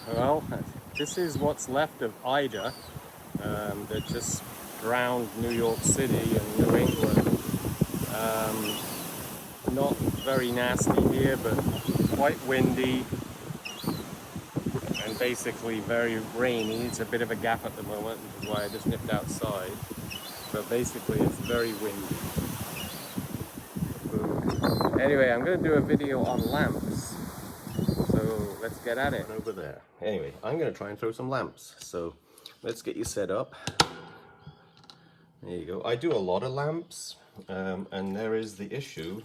Well, this is what's left of Ida that just drowned New York City and New England. Um, Not very nasty here, but quite windy and basically very rainy. It's a bit of a gap at the moment, which is why I just nipped outside. But basically, it's very windy. Anyway, I'm going to do a video on lamps. So let's get at it. Over there. Anyway, I'm going to try and throw some lamps. So let's get you set up. There you go. I do a lot of lamps, and there is the issue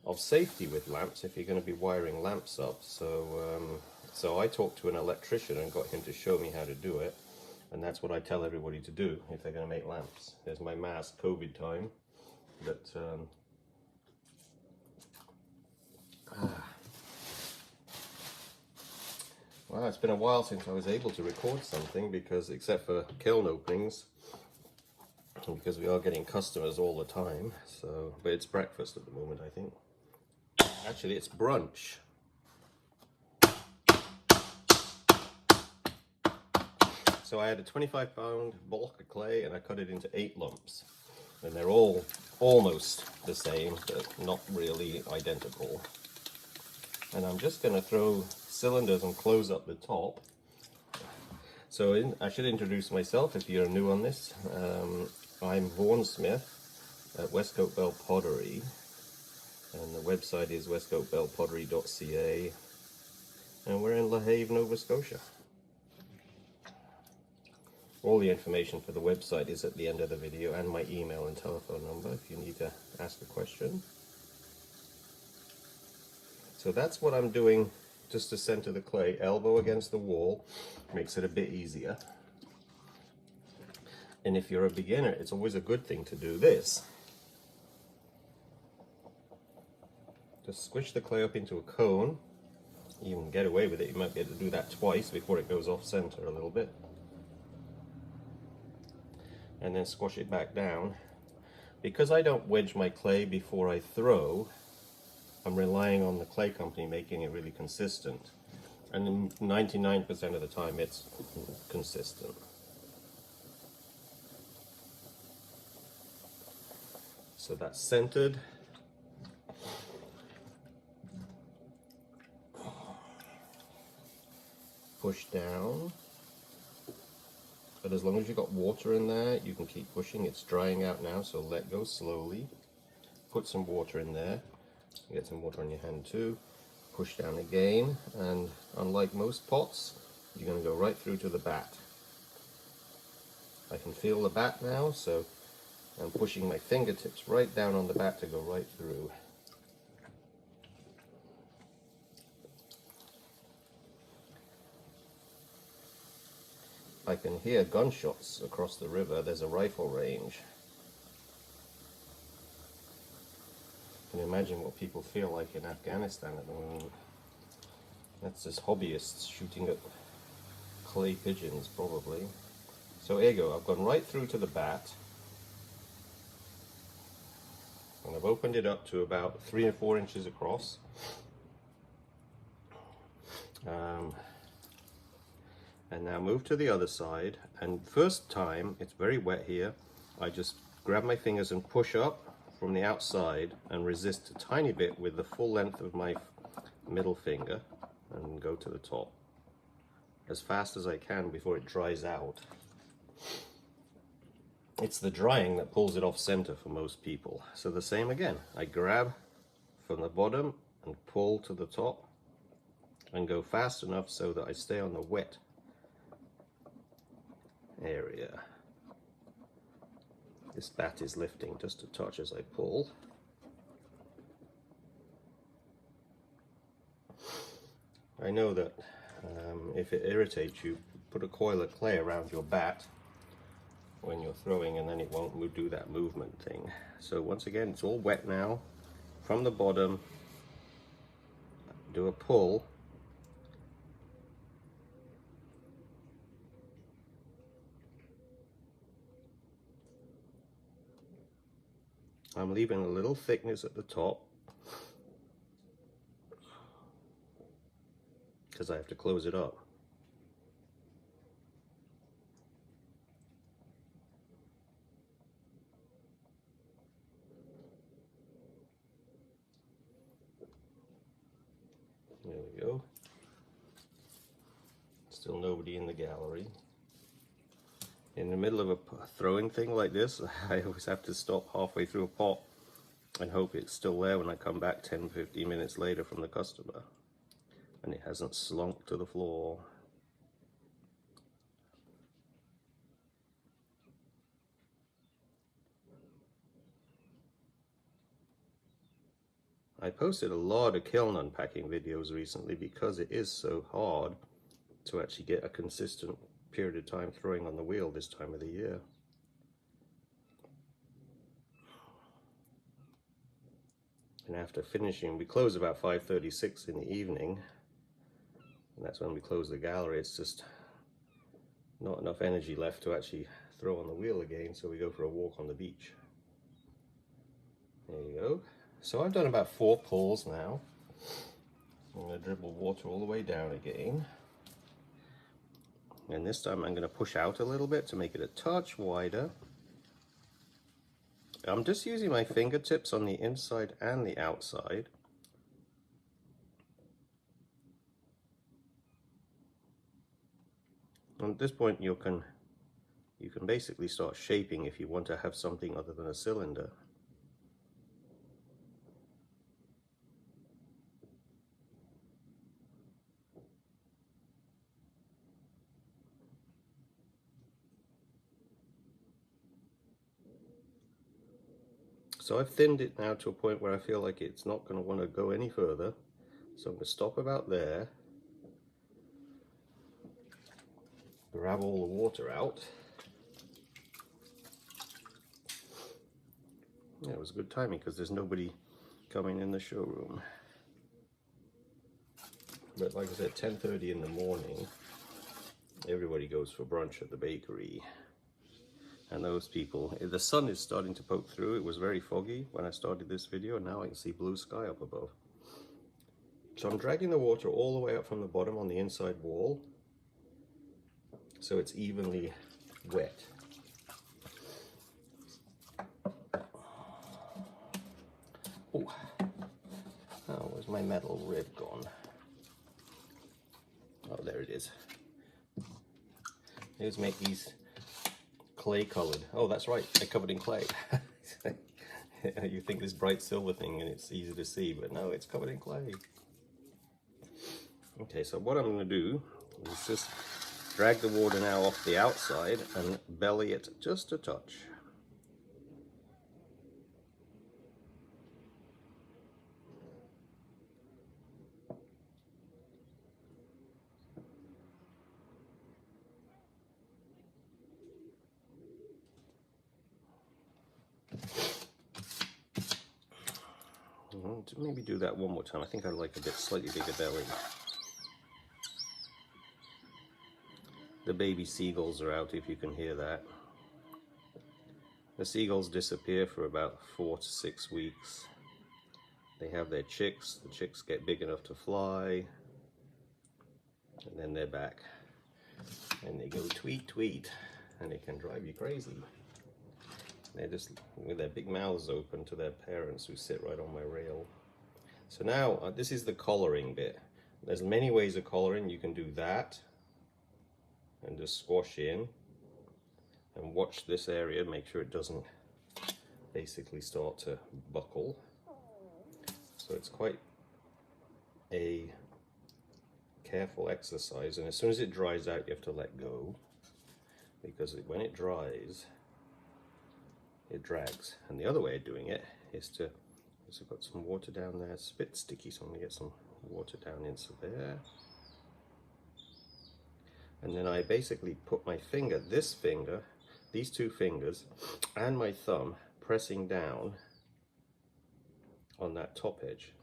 of safety with lamps if you're going to be wiring lamps up. So I talked to an electrician and got him to show me how to do it, and that's what I tell everybody to do if they're going to make lamps. There's my mask COVID time. Well, it's been a while since I was able to record something, because except for kiln openings, because we are getting customers all the time. So, but it's breakfast at the moment, I think. Actually, it's brunch. So I had a 25-pound block of clay and I cut it into 8 lumps. And they're all almost the same, but not really identical. And I'm just going to throw cylinders and close up the top. So I should introduce myself if you're new on this. I'm Vaughan Smith at Westcote Bell Pottery. And the website is westcotebellpottery.ca, and we're in La Have, Nova Scotia. All the information for the website is at the end of the video, and my email and telephone number if you need to ask a question. So that's what I'm doing, just to center the clay, elbow against the wall, makes it a bit easier. And if you're a beginner, it's always a good thing to do this. Just squish the clay up into a cone. You can get away with it. You might be able to do that twice before it goes off center a little bit. And then squash it back down. Because I don't wedge my clay before I throw, I'm relying on the clay company making it really consistent. And 99% of the time it's consistent. So that's centered. Push down, but as long as you've got water in there, you can keep pushing. It's drying out now, so let go slowly. Put some water in there. Get some water on your hand too. Push down again, and unlike most pots, you're going to go right through to the bat. I can feel the bat now, so I'm pushing my fingertips right down on the bat to go right through. I can hear gunshots across the river. There's a rifle range. You can imagine what people feel like in Afghanistan at the moment. That's just hobbyists shooting at clay pigeons, probably. So here you go. I've gone right through to the bat. And I've opened it up to about 3 or 4 inches across. And now move to the other side, and first time, it's very wet here, I just grab my fingers and push up from the outside and resist a tiny bit with the full length of my middle finger and go to the top as fast as I can before it dries out. It's the drying that pulls it off center for most people. So the same again, I grab from the bottom and pull to the top and go fast enough so that I stay on the wet area. This bat is lifting just a touch as I pull. I know that if it irritates you, put a coil of clay around your bat when you're throwing, and then it won't do that movement thing. So once again, it's all wet now. From the bottom, do a pull. I'm leaving a little thickness at the top because I have to close it up. we go. Still nobody in the gallery. In the middle of a throwing thing like this, I always have to stop halfway through a pot and hope it's still there when I come back 10-15 minutes later from the customer and it hasn't slunked to the floor. I posted a lot of kiln unpacking videos recently because it is so hard to actually get a consistent period of time throwing on the wheel this time of the year. And after finishing, we close about 5:36 in the evening, and that's when we close the gallery. It's just not enough energy left to actually throw on the wheel again, so we go for a walk on the beach. There you go. So I've done about 4 pulls now. I'm going to dribble water all the way down again. And this time I'm going to push out a little bit to make it a touch wider. I'm just using my fingertips on the inside and the outside. And at this point you can basically start shaping if you want to have something other than a cylinder. So I've thinned it now to a point where I feel like it's not going to want to go any further. So I'm going to stop about there. Grab all the water out. Yeah, it was good timing because there's nobody coming in the showroom. But like I said, 10:30 in the morning, everybody goes for brunch at the bakery. And those people, the sun is starting to poke through. It was very foggy when I started this video, and now I can see blue sky up above. So I'm dragging the water all the way up from the bottom on the inside wall, so it's evenly wet. Oh, where's my metal rib gone? Oh, there it is. Let's make these clay colored. Oh, that's right, they're covered in clay. You think this bright silver thing and it's easy to see, but no, it's covered in clay. Okay, so what I'm going to do is just drag the water now off the outside and belly it just a touch. Maybe do that one more time. I think I'd like a bit slightly bigger belly. The baby seagulls are out, if you can hear that. The seagulls disappear for about 4 to 6 weeks. They have their chicks. The chicks get big enough to fly, and then they're back. And they go tweet, tweet, and it can drive you crazy. They're just with their big mouths open to their parents who sit right on my rail. So now this is the collaring bit. There's many ways of collaring. You can do that and just squash in and watch this area, make sure it doesn't basically start to buckle. So it's quite a careful exercise, and as soon as it dries out you have to let go, because when it dries it drags. And the other way of doing it is to, so I've got some water down there, it's a bit sticky, so I'm going to get some water down into there. And then I basically put my finger, this finger, these 2 fingers, and my thumb pressing down on that top edge.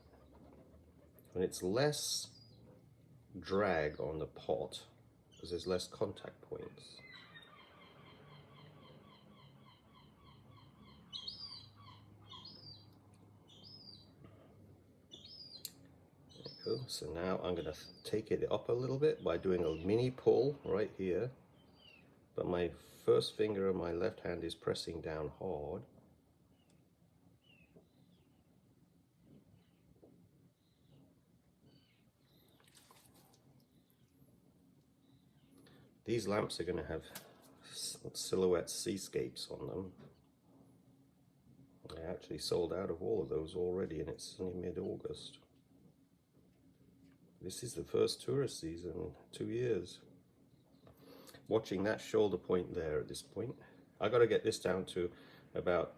And it's less drag on the pot because there's less contact points. So now I'm going to take it up a little bit by doing a mini pull right here, but my first finger of my left hand is pressing down hard. These lamps are going to have silhouette seascapes on them. I actually sold out of all of those already, and it's only mid-August. This is the first tourist season in 2 years. Watching that shoulder point there at this point, I got to get this down to about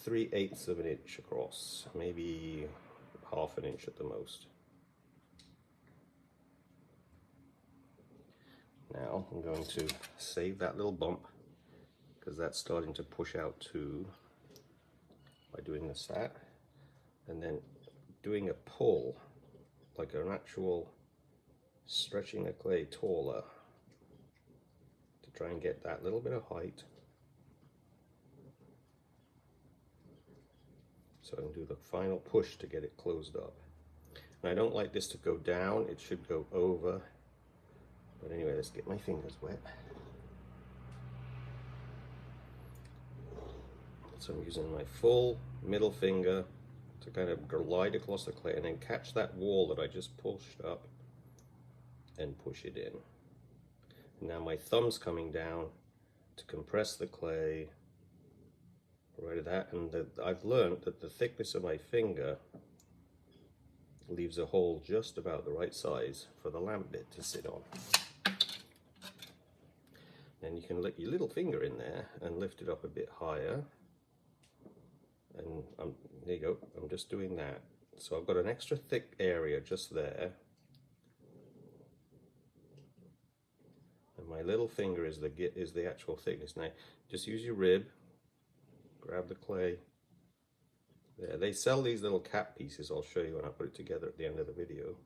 3/8 of an inch across, maybe half an inch at the most. Now I'm going to save that little bump because that's starting to push out too by doing the sat, and then doing a pull, like an actual stretching the clay taller to try and get that little bit of height. So I can do the final push to get it closed up. And I don't like this to go down, it should go over. But anyway, let's get my fingers wet. So I'm using my full middle finger to kind of glide across the clay and then catch that wall that I just pushed up and push it in. And now my thumb's coming down to compress the clay right at that, and I've learned that the thickness of my finger leaves a hole just about the right size for the lamp bit to sit on. Then you can let your little finger in there and lift it up a bit higher. And there you go, I'm just doing that. So I've got an extra thick area just there. And my little finger is the actual thickness. Now just use your rib, grab the clay. There, they sell these little cap pieces, I'll show you when I put it together at the end of the video,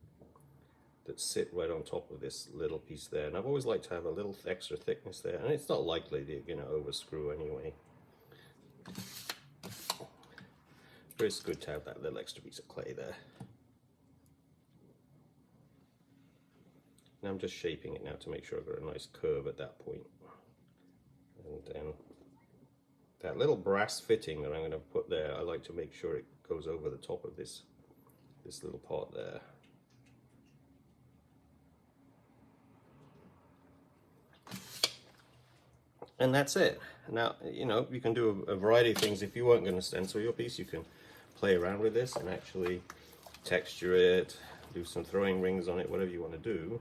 that sit right on top of this little piece there. And I've always liked to have a little extra thickness there, and it's not likely that you're going to overscrew anyway. But it's good to have that little extra piece of clay there. And I'm just shaping it now to make sure I've got a nice curve at that point. And then that little brass fitting that I'm going to put there, I like to make sure it goes over the top of this little part there. And that's it. Now, you know, you can do a variety of things. If you weren't going to stencil your piece, you can play around with this and actually texture it, do some throwing rings on it, whatever you want to do.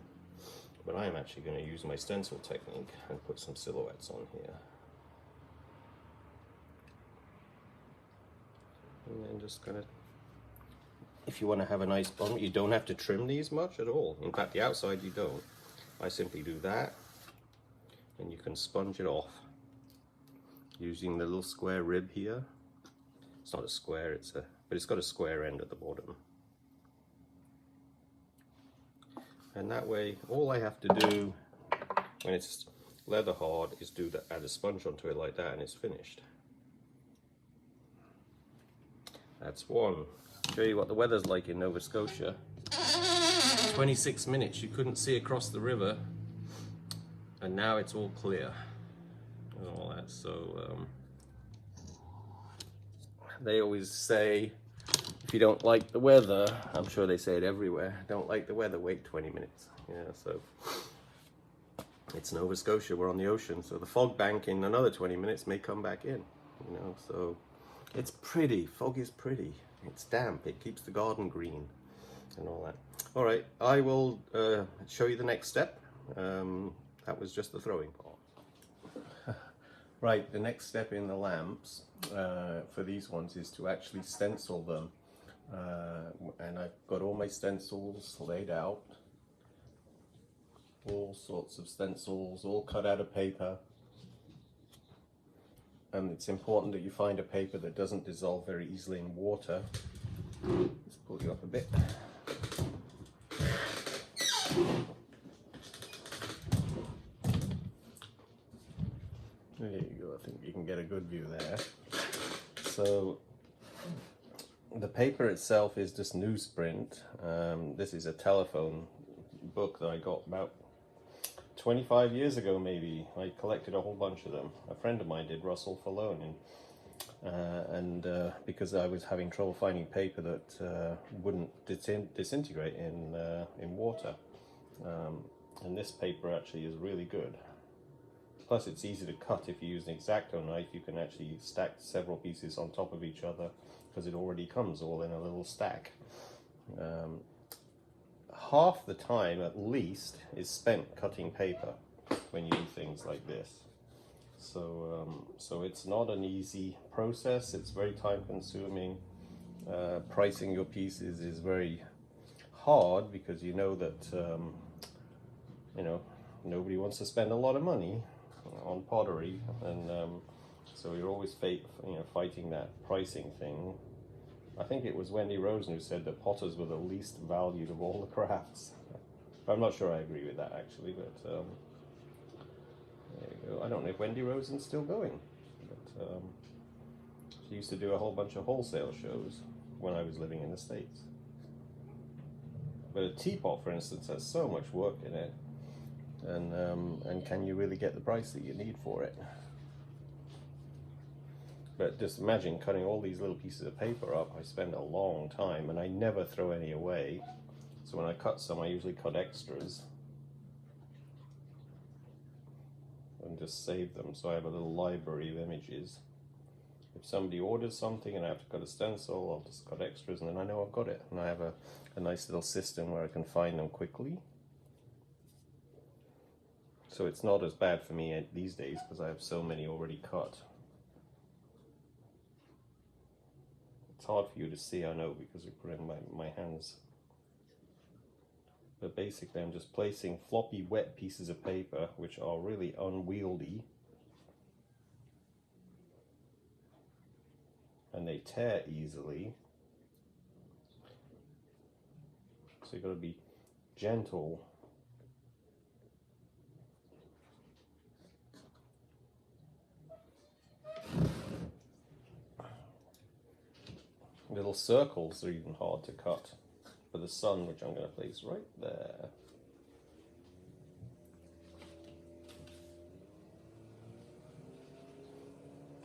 But I am actually going to use my stencil technique and put some silhouettes on here. And then just kind of, if you want to have a nice bottom, you don't have to trim these much at all. In fact, the outside you don't. I simply do that, and you can sponge it off using the little square rib here. It's not a square, but it's got a square end at the bottom. And that way, all I have to do when it's leather hard is add a sponge onto it like that, and it's finished. That's one. Show you what the weather's like in Nova Scotia. 26 minutes, you couldn't see across the river, and now it's all clear and all that. So they always say, if you don't like the weather, I'm sure they say it everywhere, don't like the weather, wait 20 minutes. Yeah, so it's Nova Scotia, we're on the ocean, so the fog bank in another 20 minutes may come back in, you know, so it's pretty. Fog is pretty. It's damp, it keeps the garden green and all that. All right, I will show you the next step. That was just the throwing part. Right, the next step in the lamps for these ones is to actually stencil them. And I've got all my stencils laid out. All sorts of stencils, all cut out of paper. And it's important that you find a paper that doesn't dissolve very easily in water. Let's pull you up a bit. There you go, I think you can get a good view there. So the paper itself is just newsprint. This is a telephone book that I got about 25 years ago maybe. I collected a whole bunch of them. A friend of mine did, Russell Falone, and because I was having trouble finding paper that wouldn't disintegrate in water. And this paper actually is really good. Plus it's easy to cut. If you use an X-Acto knife, you can actually stack several pieces on top of each other because it already comes all in a little stack. Half the time at least is spent cutting paper when you do things like this. So it's not an easy process. It's very time consuming. Pricing your pieces is very hard because you know that nobody wants to spend a lot of money on pottery, and so you're always fighting that pricing thing. I think it was Wendy Rosen who said that potters were the least valued of all the crafts. I'm not sure I agree with that actually, but there you go. I don't know if Wendy Rosen's still going, but she used to do a whole bunch of wholesale shows when I was living in the States. But a teapot, for instance, has so much work in it, and can you really get the price that you need for it? But just imagine cutting all these little pieces of paper up. I spend a long time, and I never throw any away. So when I cut some, I usually cut extras and just save them. So I have a little library of images. If somebody orders something and I have to cut a stencil, I'll just cut extras, and then I know I've got it. And I have a nice little system where I can find them quickly. So it's not as bad for me these days because I have so many already cut. It's hard for you to see, I know, because you're putting my hands. But basically I'm just placing floppy wet pieces of paper which are really unwieldy, and they tear easily. So you've got to be gentle. Little circles are even hard to cut for the sun, which I'm going to place right there.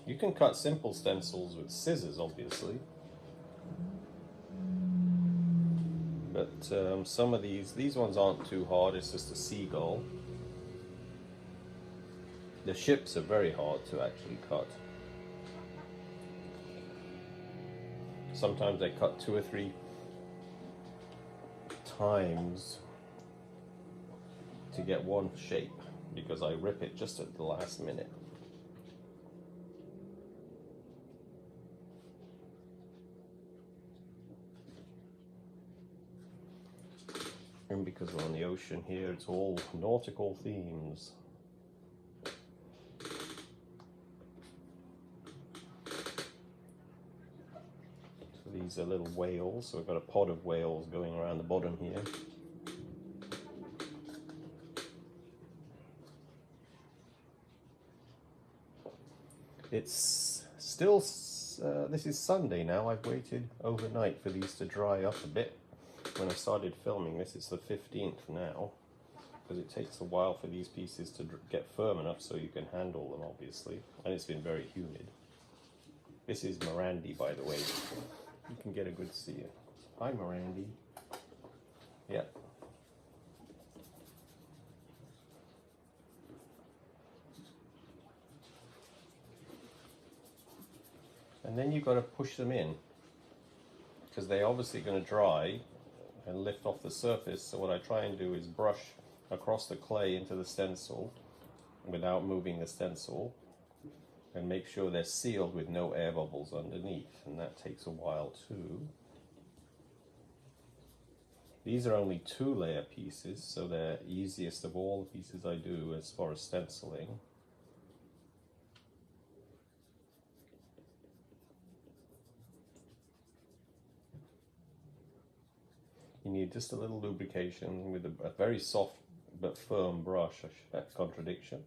You can cut simple stencils with scissors, obviously, but some of these ones aren't too hard. It's just a seagull. The ships are very hard to actually cut. Sometimes I cut 2 or 3 times to get one shape because I rip it just at the last minute. And because we're on the ocean here, it's all nautical themes. These are little whales, so we've got a pod of whales going around the bottom here. It's still, this is Sunday now. I've waited overnight for these to dry up a bit. When I started filming this, it's the 15th now, because it takes a while for these pieces to get firm enough so you can handle them, obviously, and it's been very humid. This is Mirandy, by the way. You can get a good see it. Hi, Mirandy. Yeah. And then you've got to push them in, because they're obviously going to dry and lift off the surface. So what I try and do is brush across the clay into the stencil without moving the stencil, and make sure they're sealed with no air bubbles underneath, and that takes a while too. These are only 2-layer pieces, so they're easiest of all the pieces I do as far as stenciling. You need just a little lubrication with a very soft but firm brush. That's contradiction.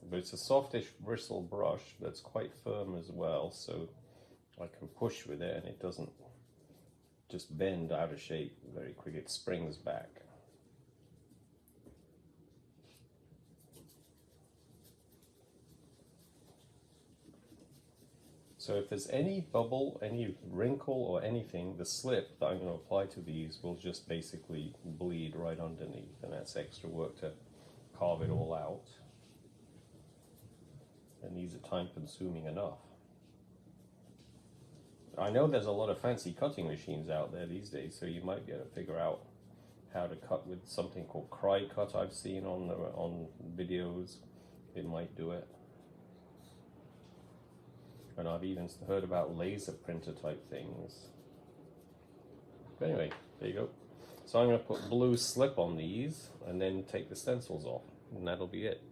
But it's a softish bristle brush that's quite firm as well, so I can push with it and it doesn't just bend out of shape very quick. It springs back. So if there's any bubble, any wrinkle or anything, the slip that I'm going to apply to these will just basically bleed right underneath, and that's extra work to carve it all out. And these are time consuming enough. I know there's a lot of fancy cutting machines out there these days, so you might be able to figure out how to cut with something called cry cut I've seen on videos. It might do it. And I've even heard about laser printer type things. But anyway, there you go. So I'm going to put blue slip on these and then take the stencils off, and that'll be it.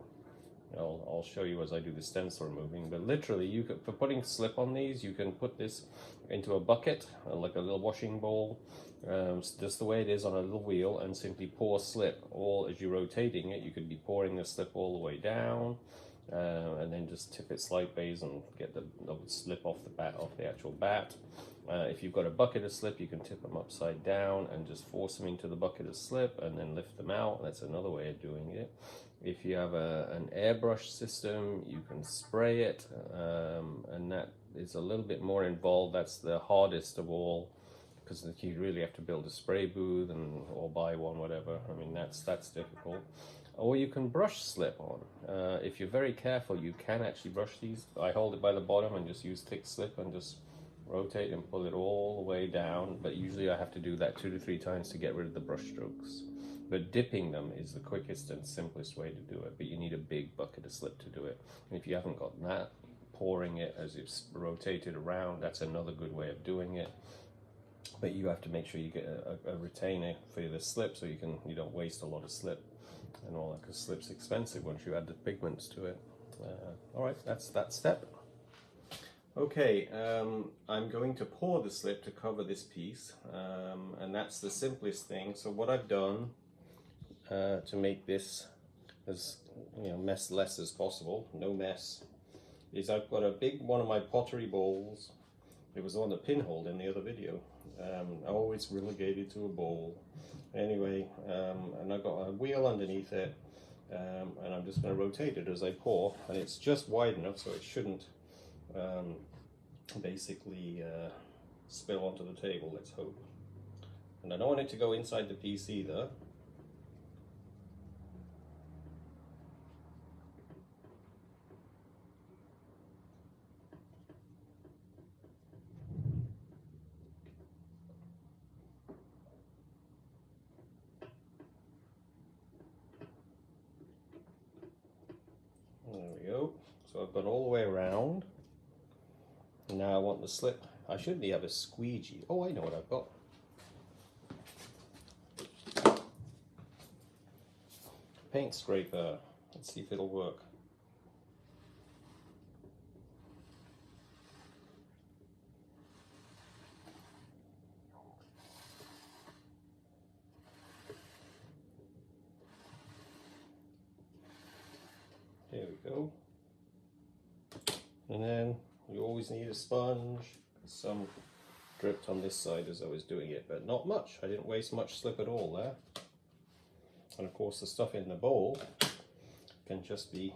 I'll show you as I do the stencil removing, but literally you could, for putting slip on these, you can put this into a bucket, like a little washing bowl, just the way it is on a little wheel, and simply pour slip. All as you're rotating it, you could be pouring the slip all the way down, and then just tip it sideways and get the slip off the actual bat. If you've got a bucket of slip, you can tip them upside down and just force them into the bucket of slip and then lift them out. That's another way of doing it. If you have an airbrush system, you can spray it, and that is a little bit more involved. That's the hardest of all, because you really have to build a spray booth or buy one, whatever. I mean, that's difficult. Or you can brush slip on. If you're very careful, you can actually brush these. I hold it by the bottom and just use thick slip and just rotate and pull it all the way down. But usually I have to do that 2 to 3 times to get rid of the brush strokes. But dipping them is the quickest and simplest way to do it. But you need a big bucket of slip to do it. And if you haven't got that, pouring it as it's rotated around, that's another good way of doing it. But you have to make sure you get a retainer for the slip, so you don't waste a lot of slip and all that, because slip's expensive once you add the pigments to it. All right, that's that step. Okay, I'm going to pour the slip to cover this piece, and that's the simplest thing. So what I've done to make this as mess less as possible, no mess, is I've got a big one of my pottery bowls. It was on the pinhole in the other video. I always relegated to a bowl. Anyway, and I've got a wheel underneath it, and I'm just going to rotate it as I pour, and it's just wide enough so it shouldn't basically spill onto the table, let's hope. And I don't want it to go inside the piece either. There we go. So I've gone all the way around. And now I want the slip. I shouldn't have a squeegee. Oh, I know what I've got. Paint scraper. Let's see if it'll work. There we go. And then you always need a sponge. Some dripped on this side as I was doing it, but not much. I didn't waste much slip at all there. And of course the stuff in the bowl can just be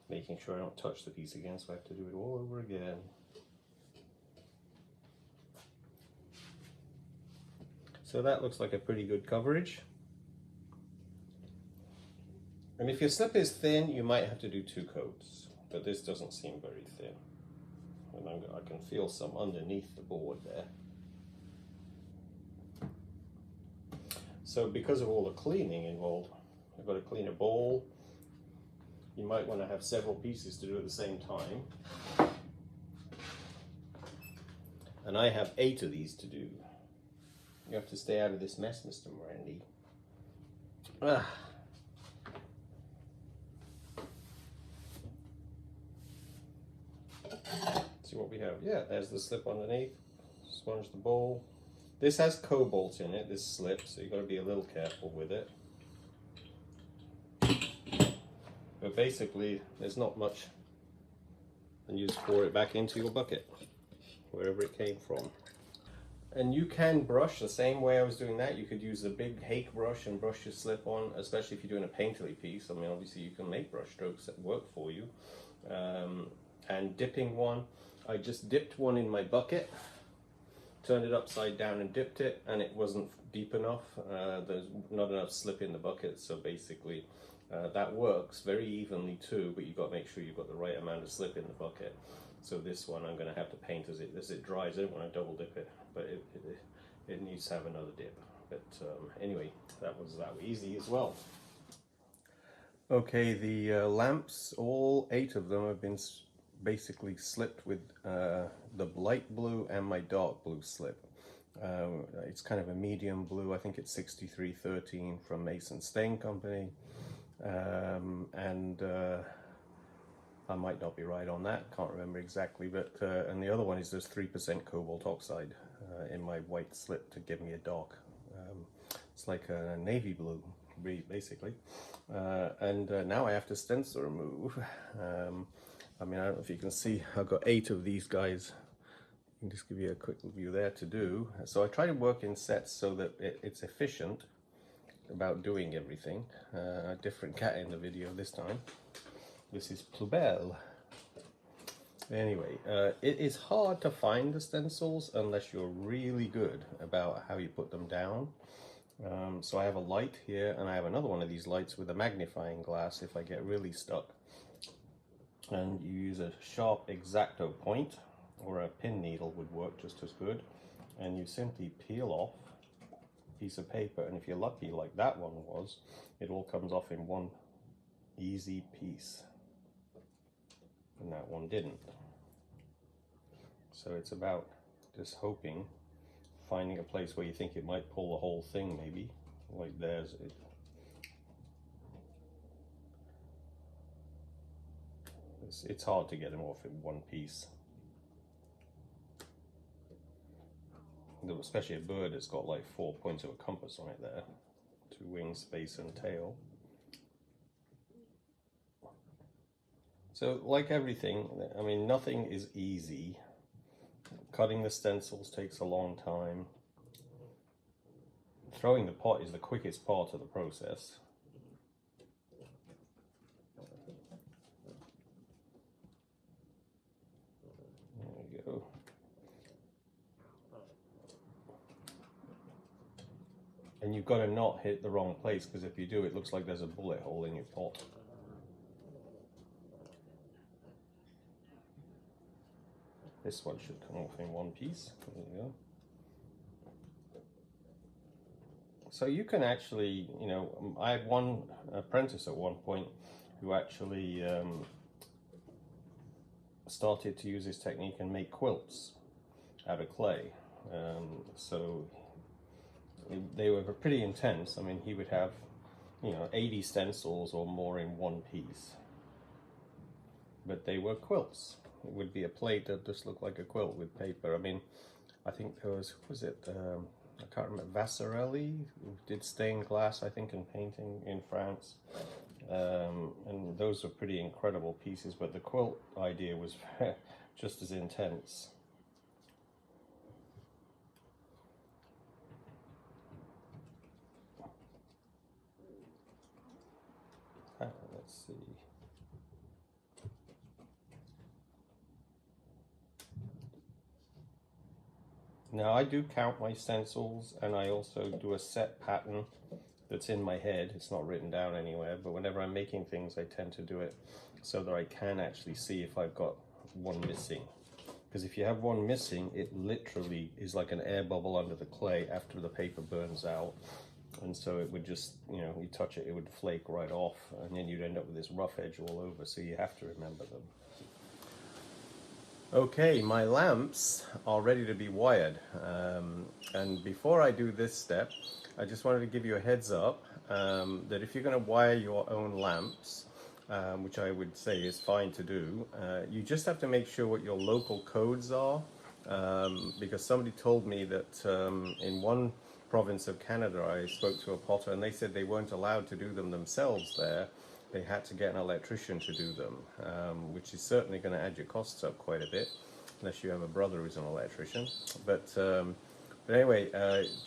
making sure I don't touch the piece again, so I have to do it all over again. So that looks like a pretty good coverage. And if your slip is thin, you might have to do 2 coats, but this doesn't seem very thin. And I can feel some underneath the board there. So because of all the cleaning involved, I've got to clean a bowl. You might want to have several pieces to do at the same time. And I have 8 of these to do. You have to stay out of this mess, Mr. Randy. See what we have. Yeah, there's the slip underneath. Sponge the bowl. This has cobalt in it, this slip, so you've got to be a little careful with it. But basically, there's not much. And you just pour it back into your bucket, wherever it came from. And you can brush the same way I was doing that. You could use a big hake brush and brush your slip on, especially if you're doing a painterly piece. I mean, obviously you can make brush strokes that work for you. And dipping one, I just dipped one in my bucket, turned it upside down and dipped it, and it wasn't deep enough. There's not enough slip in the bucket, so basically that works very evenly too, but you've got to make sure you've got the right amount of slip in the bucket. So this one I'm going to have to paint as it dries. I don't want to double dip it, but it needs to have another dip. But anyway, that was easy as well. Okay, the lamps, all 8 of them have been basically slipped with the light blue and my dark blue slip. It's kind of a medium blue. I think it's 6313 from Mason Stain Company. And I might not be right on that, can't remember exactly, but and the other one is there's 3% cobalt oxide in my white slip to give me a dark. It's like a navy blue, basically. And now I have to stencil remove. I mean, I don't know if you can see, I've got 8 of these guys. I can just give you a quick review there to do. So I try to work in sets so that it's efficient about doing everything. A different cat in the video this time. This is Plubel. Anyway, it is hard to find the stencils unless you're really good about how you put them down. So I have a light here, and I have another one of these lights with a magnifying glass if I get really stuck. And you use a sharp X-Acto point, or a pin needle would work just as good. And you simply peel off a piece of paper, and if you're lucky, like that one was, it all comes off in one easy piece. And that one didn't. So it's about just hoping, finding a place where you think it might pull the whole thing, maybe. Like there's it. It's hard to get them off in one piece. Especially a bird that's got like 4 points of a compass on it there. 2 wings, base and tail. So like everything, I mean, nothing is easy. Cutting the stencils takes a long time. Throwing the pot is the quickest part of the process. There we go. And you've got to not hit the wrong place, because if you do, it looks like there's a bullet hole in your pot. This one should come off in one piece. There you go. So you can actually, you know, I had one apprentice at one point who actually started to use this technique and make quilts out of clay. So they were pretty intense. I mean, he would have, you know, 80 stencils or more in one piece. But they were quilts. It would be a plate that just looked like a quilt with paper. I mean, I think there was it? I can't remember, Vasarely, who did stained glass, I think, and painting in France. And those were pretty incredible pieces, but the quilt idea was just as intense. Let's see. Now I do count my stencils, and I also do a set pattern that's in my head. It's not written down anywhere, but whenever I'm making things, I tend to do it so that I can actually see if I've got one missing. Because if you have one missing, it literally is like an air bubble under the clay after the paper burns out. And so it would just, you know, you touch it, it would flake right off, and then you'd end up with this rough edge all over, so you have to remember them. Okay, my lamps are ready to be wired, and before I do this step, I just wanted to give you a heads up that if you're going to wire your own lamps, which I would say is fine to do, you just have to make sure what your local codes are, because somebody told me that in one province of Canada I spoke to a potter, and they said they weren't allowed to do them themselves there. They had to get an electrician to do them, which is certainly going to add your costs up quite a bit, unless you have a brother who's an electrician. But anyway,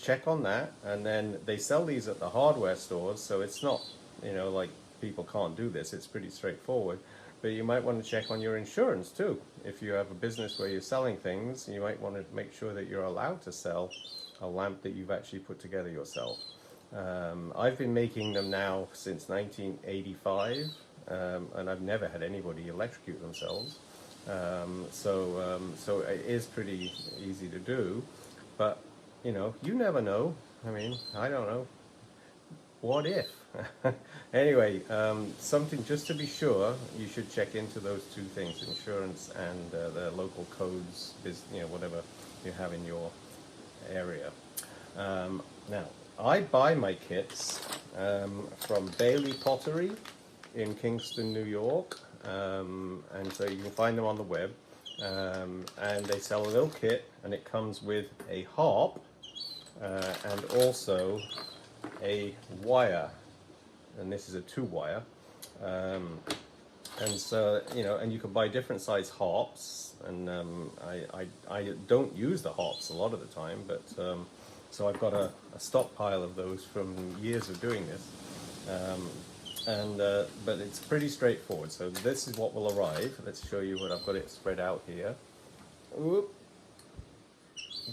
check on that. And then they sell these at the hardware stores, so it's not, you know, like people can't do this. It's pretty straightforward. But you might want to check on your insurance too. If you have a business where you're selling things, you might want to make sure that you're allowed to sell a lamp that you've actually put together yourself. I've been making them now since 1985, and I've never had anybody electrocute themselves. So it is pretty easy to do, but you know, you never know. I mean, I don't know. What if? Anyway, something just to be sure, you should check into those two things: insurance and the local codes, you know, whatever you have in your area. Now, I buy my kits from Bailey Pottery in Kingston, New York, and so you can find them on the web. And they sell a little kit, and it comes with a harp and also a wire, and this is a 2-wire. And so, you know, and you can buy different size harps, and I don't use the harps a lot of the time, but so I've got a stockpile of those from years of doing this. But it's pretty straightforward. So this is what will arrive. Let's show you what I've got it spread out here. Oop.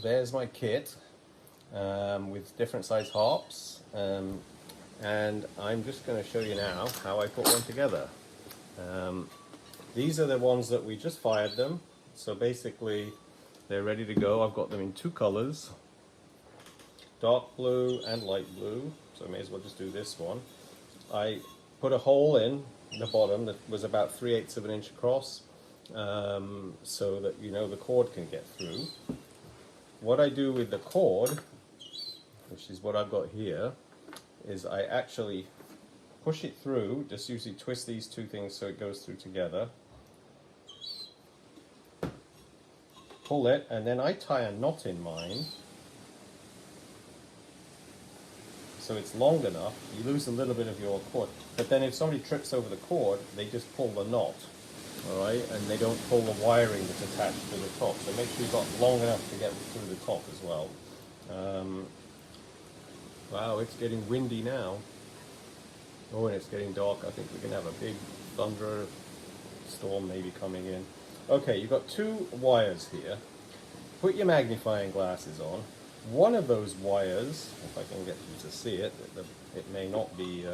There's my kit with different size harps, and I'm just going to show you now how I put one together. These are the ones that we just fired them, so basically they're ready to go. I've got them in 2 colors, dark blue and light blue, so I may as well just do this one. I put a hole in the bottom that was about 3/8 of an inch across, so that, you know, the cord can get through. What I do with the cord, which is what I've got here, is I actually push it through, just usually twist these 2 things so it goes through together, pull it, and then I tie a knot in mine so it's long enough. You lose a little bit of your cord, but then if somebody trips over the cord, they just pull the knot, all right, and they don't pull the wiring that's attached to the top. So make sure you've got long enough to get through the top as well. Wow, it's getting windy now. Oh, and it's getting dark. I think we're going to have a big thunder storm maybe coming in. Okay, you've got 2 wires here. Put your magnifying glasses on. One of those wires, if I can get you to see it, it may not be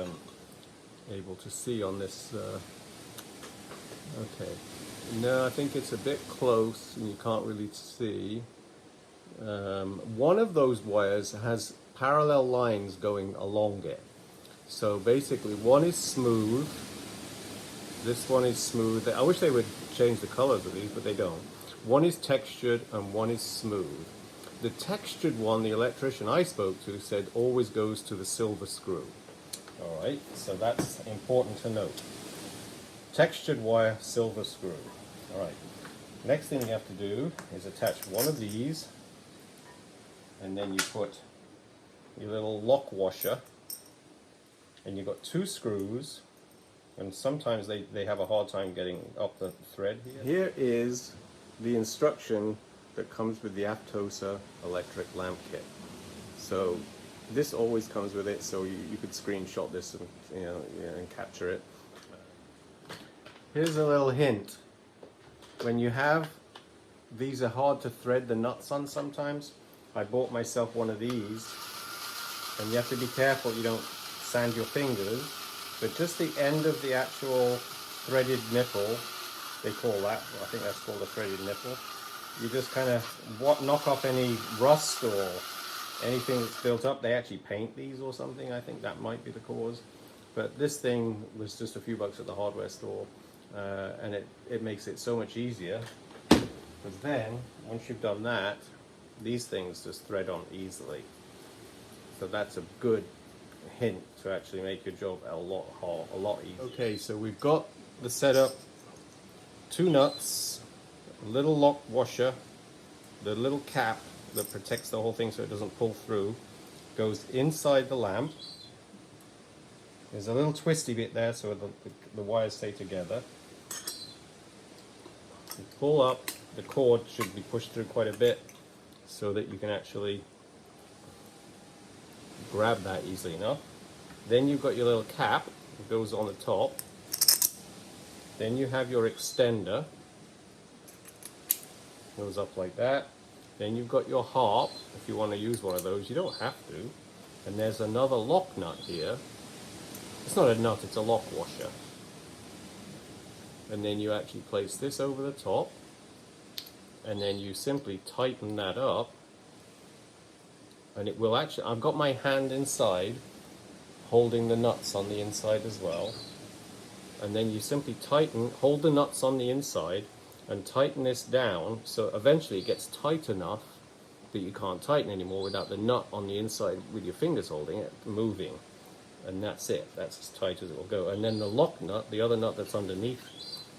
able to see on this. Okay, no, I think it's a bit close and you can't really see. One of those wires has parallel lines going along it. So basically one is smooth, this one is smooth. I wish they would change the colors of these, but they don't. One is textured and one is smooth. The textured one, the electrician I spoke to said always goes to the silver screw. All right, so that's important to note. Textured wire, silver screw. All right, next thing you have to do is attach one of these, and then you put your little lock washer, and you've got 2 screws, and sometimes they have a hard time getting up the thread here. Here is the instruction that comes with the Aptosa electric lamp kit. So this always comes with it, so you could screenshot this and, you know, and capture it. Here's a little hint. When you have, these are hard to thread the nuts on sometimes. I bought myself one of these, and you have to be careful you don't sand your fingers, but just the end of the actual threaded nipple, they call that, I think that's called a threaded nipple. You just kind of knock off any rust or anything that's built up. They actually paint these or something. I think that might be the cause. But this thing was just a few bucks at the hardware store, and it makes it so much easier. Because then, once you've done that, these things just thread on easily. So that's a good hint to actually make your job a lot easier. Okay, so we've got the setup: 2 nuts, a little lock washer, the little cap that protects the whole thing so it doesn't pull through, goes inside the lamp. There's a little twisty bit there so the wires stay together. You pull up, the cord should be pushed through quite a bit so that you can actually grab that easily enough. Then you've got your little cap that goes on the top. Then you have your extender, goes up like that. Then you've got your harp, if you want to use one of those. You don't have to. And there's another lock nut here. It's not a nut, it's a lock washer. And then you actually place this over the top, and then you simply tighten that up, and it will actually, I've got my hand inside holding the nuts on the inside as well, and then you simply tighten, hold the nuts on the inside and tighten this down, so eventually it gets tight enough that you can't tighten anymore without the nut on the inside with your fingers holding it moving, and that's it. That's as tight as it will go. And then the lock nut, the other nut that's underneath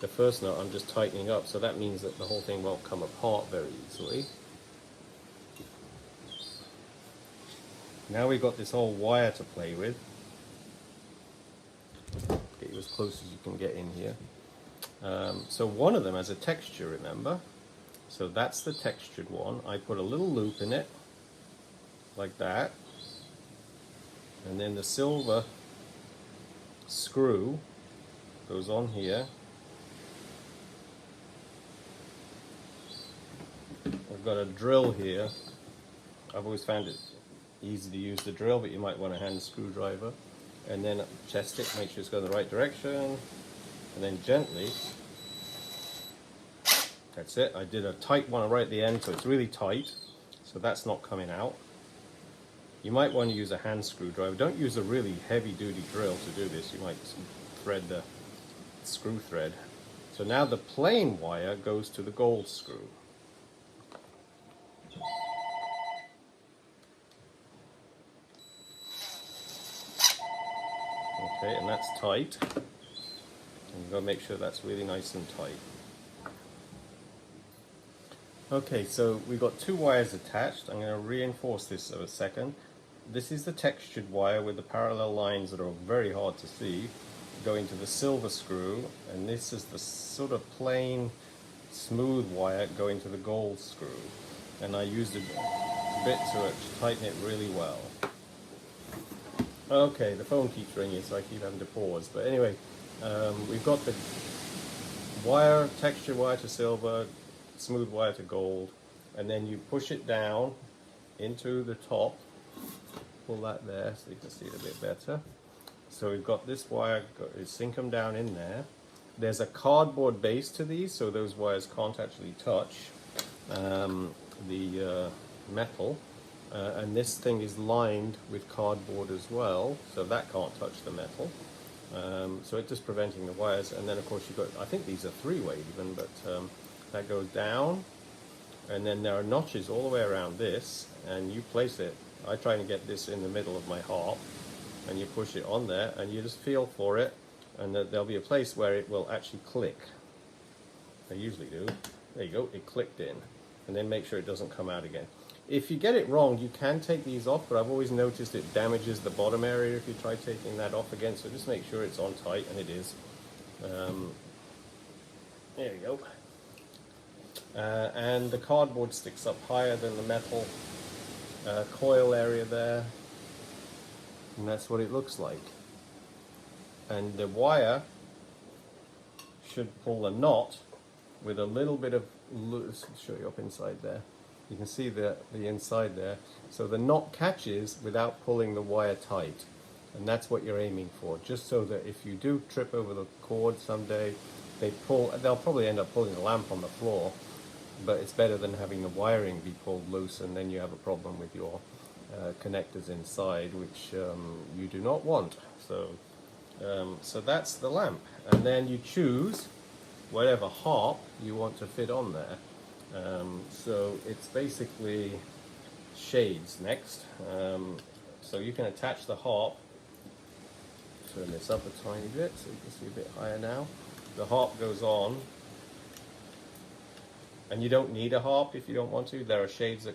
the first nut, I'm just tightening up, so that means that the whole thing won't come apart very easily. Now we've got this whole wire to play with. Get you as close as you can get in here. So one of them has a texture, remember? So that's the textured one. I put a little loop in it, like that. And then the silver screw goes on here. I've got a drill here. I've always found it easy to use the drill, but you might want a hand screwdriver. And then test it, make sure it's going the right direction, and then gently. That's it. I did a tight one right at the end, so it's really tight, so that's not coming out. You might want to use a hand screwdriver. Don't use a really heavy-duty drill to do this. You might thread the screw thread. So now the plain wire goes to the gold screw. Okay, and that's tight. And you've got to make sure that's really nice and tight. Okay, so we've got two wires attached. I'm going to reinforce this for a second. This is the textured wire with the parallel lines that are very hard to see, going to the silver screw, and this is the sort of plain, smooth wire going to the gold screw. And I used a bit to tighten it really well. Okay, the phone keeps ringing, so I keep having to pause. But anyway, we've got the wire, texture wire to silver, smooth wire to gold, and then you push it down into the top. Pull that there so you can see it a bit better. So we've got this wire, sink them down in there. There's a cardboard base to these, so those wires can't actually touch the metal. And this thing is lined with cardboard as well, so that can't touch the metal. So it's just preventing the wires. And then of course you've got, I think these are three-way even, but that goes down. And then there are notches all the way around this, and you place it. I try to get this in the middle of my harp, and you push it on there, and you just feel for it, and there'll be a place where it will actually click. They usually do. There you go, it clicked in. And then make sure it doesn't come out again. If you get it wrong, you can take these off, but I've always noticed it damages the bottom area if you try taking that off again, so just make sure it's on tight, and it is. There you go. And the cardboard sticks up higher than the metal coil area there, and that's what it looks like. And the wire should pull a knot with a little bit of loose. I'll show you up inside there. You can see the inside there. So the knot catches without pulling the wire tight, and that's what you're aiming for. Just so that if you do trip over the cord someday, they'll probably end up pulling the lamp on the floor. But it's better than having the wiring be pulled loose, and then you have a problem with your connectors inside, which you do not want. So that's the lamp. And then you choose whatever harp you want to fit on there. So it's basically shades next. So you can attach the harp. Turn this up a tiny bit so you can see a bit higher now. The harp goes on. And you don't need a harp if you don't want to. There are shades that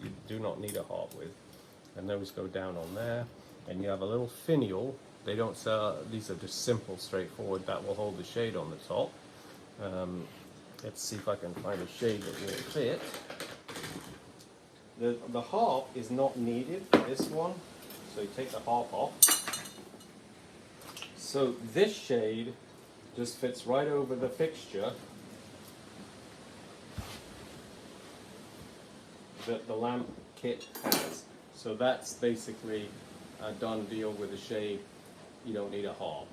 you do not need a harp with. And those go down on there. And you have a little finial. They don't sell, these are just simple, straightforward. That will hold the shade on the top. Let's see if I can find a shade that will fit. The harp is not needed for this one. So you take the harp off. So this shade just fits right over the fixture that the lamp kit has. So that's basically a done deal with the shade. You don't need a hob.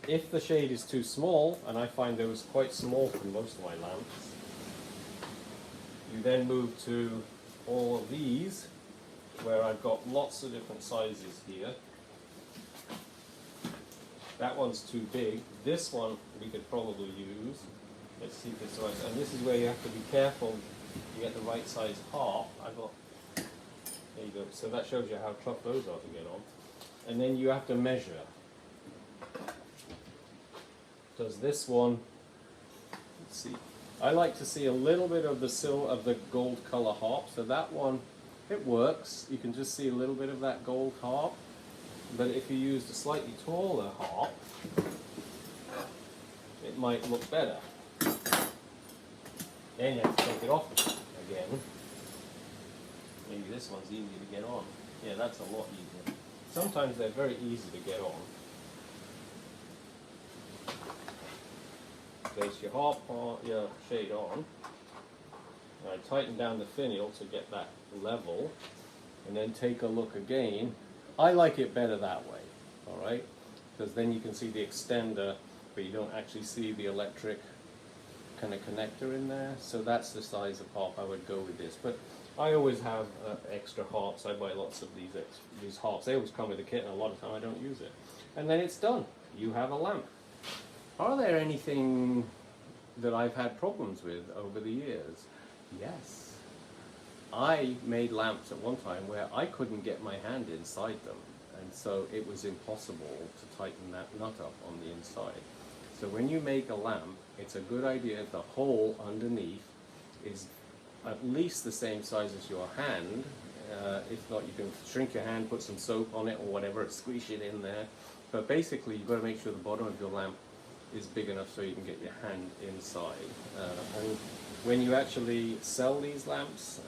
If the shade is too small, and I find those quite small for most of my lamps, you then move to all of these, where I've got lots of different sizes here. That one's too big. This one we could probably use. Let's see if it's right. And this is where you have to be careful you get the right size harp. There you go. So that shows you how tough those are to get on. And then you have to measure. Does this one, let's see. I like to see a little bit of the gold color harp. So that one, it works. You can just see a little bit of that gold harp. But if you used a slightly taller harp, it might look better. Then you have to take it off again. Maybe this one's easy to get on. Yeah, that's a lot easier. Sometimes they're very easy to get on. Place your harp on, your shade on. I tighten down the finial to get that level, and then take a look again. I like it better that way, all right? Because then you can see the extender, but you don't actually see the electric kind of connector in there. So that's the size of harp I would go with this. But I always have extra harps. I buy lots of these harps. They always come with a kit, and a lot of time I don't use it. And then it's done. You have a lamp. Are there anything that I've had problems with over the years? Yes. I made lamps at one time where I couldn't get my hand inside them, and so it was impossible to tighten that nut up on the inside. So when you make a lamp, it's a good idea if the hole underneath is at least the same size as your hand. If not, you can shrink your hand, put some soap on it or whatever, squeeze it in there. But basically, you've got to make sure the bottom of your lamp is big enough so you can get your hand inside. And when you actually sell these lamps,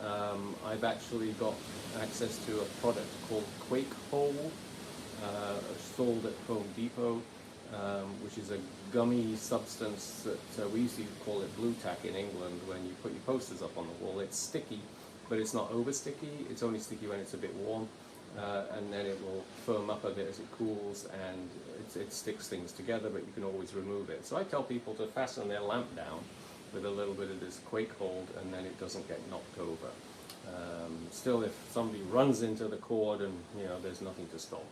I've actually got access to a product called Quake Hold, sold at Home Depot, which is a gummy substance that we used to call it blue tack in England. When you put your posters up on the wall, it's sticky, but it's not over sticky. It's only sticky when it's a bit warm, and then it will firm up a bit as it cools, and it sticks things together, but you can always remove it. So I tell people to fasten their lamp down with a little bit of this Quake Hold, and then it doesn't get knocked over. Still, if somebody runs into the cord, and there's nothing to stop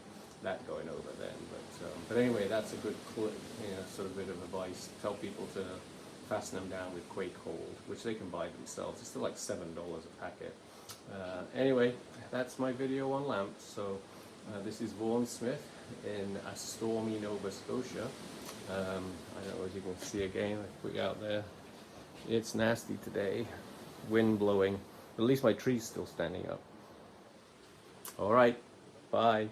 that going over then. But anyway, that's a good sort of bit of advice. Tell people to fasten them down with Quake Hold, which they can buy themselves. It's still like $7 a packet. Anyway, that's my video on lamps. So this is Vaughan Smith in a stormy Nova Scotia. I don't know if you can see again. I put you out there. It's nasty today, wind blowing, but at least my tree's still standing up. All right, bye.